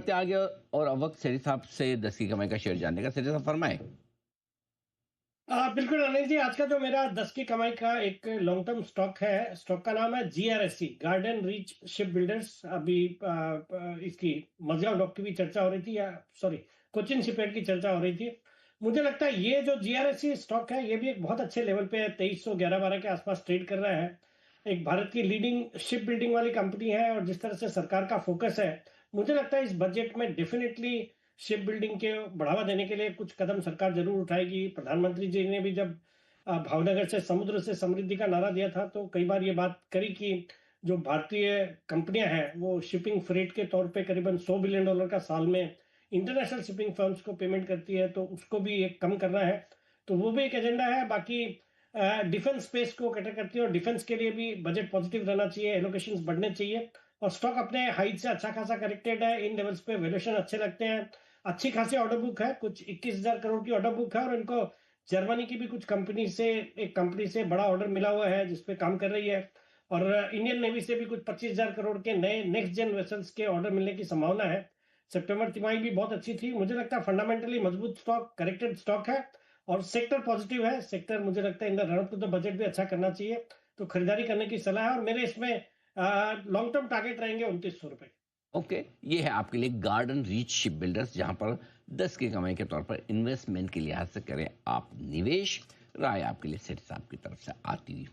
बढ़ते आगे और अब वक्त सेठी साहब से 10 की कमाई का शेयर जानने का। सेठी साहब फरमाएं। बिल्कुल अनिल जी, आज का जो मेरा 10 की कमाई का एक लॉन्ग टर्म स्टॉक है, स्टॉक का नाम है GRSC, garden reach ship builders. अभी इसकी मझगांव डॉक की भी चर्चा हो रही थी, या सॉरी कोचिन शिपयार्ड की चर्चा हो रही थी। मुझे लगता है ये जो जीआरएससी स्टॉक है, ये भी एक बहुत अच्छे लेवल पे है, 2311-12 के आसपास ट्रेड कर रहा है। एक भारत की लीडिंग शिप बिल्डिंग वाली कंपनी है, और जिस तरह से सरकार का फोकस है, मुझे लगता है इस बजट में डेफिनेटली शिप बिल्डिंग के बढ़ावा देने के लिए कुछ कदम सरकार जरूर उठाएगी। प्रधानमंत्री जी ने भी जब भावनगर से समुद्र से समृद्धि का नारा दिया था, तो कई बार ये बात करी कि जो भारतीय कंपनियां हैं वो शिपिंग फ्रेट के तौर पे करीबन $100 बिलियन का साल में इंटरनेशनल शिपिंग फर्म्स को पेमेंट करती है, तो उसको भी एक कम करना है। तो वो भी एक एजेंडा है। बाकी डिफेंस स्पेस को कैटर करती है, और डिफेंस के लिए भी बजट पॉजिटिव रहना चाहिए, एलोकेशंस बढ़ने चाहिए। और स्टॉक अपने हाइट से अच्छा खासा करेक्टेड है, इन लेवल्स पे वैल्यूएशन अच्छे लगते हैं। अच्छी खासी ऑर्डर बुक है, कुछ 21,000 करोड़ की ऑर्डर बुक है, और इनको जर्मनी की भी कुछ कंपनी से, एक कंपनी से बड़ा ऑर्डर मिला हुआ है जिसपे काम कर रही है। और इंडियन नेवी से भी कुछ 25,000 करोड़ के नए नेक्स्ट जेन वेसल्स के ऑर्डर मिलने की संभावना है। सितंबर तिमाही भी बहुत अच्छी थी। मुझे लगता है फंडामेंटली मजबूत स्टॉक, करेक्टेड स्टॉक है, और सेक्टर पॉजिटिव है। सेक्टर मुझे लगता है in the run up to the budget भी अच्छा करना चाहिए, तो खरीदारी करने की सलाह है। और मेरे इसमें लॉन्ग टर्म टारगेट रहेंगे ₹2900। ओके, ये है आपके लिए गार्डन रीच शिप बिल्डर्स, जहां पर 10 की कमाई के तौर पर इन्वेस्टमेंट के लिहाज से करें आप निवेश। राय आपके लिए सेठ साहब की तरफ से आती हुई।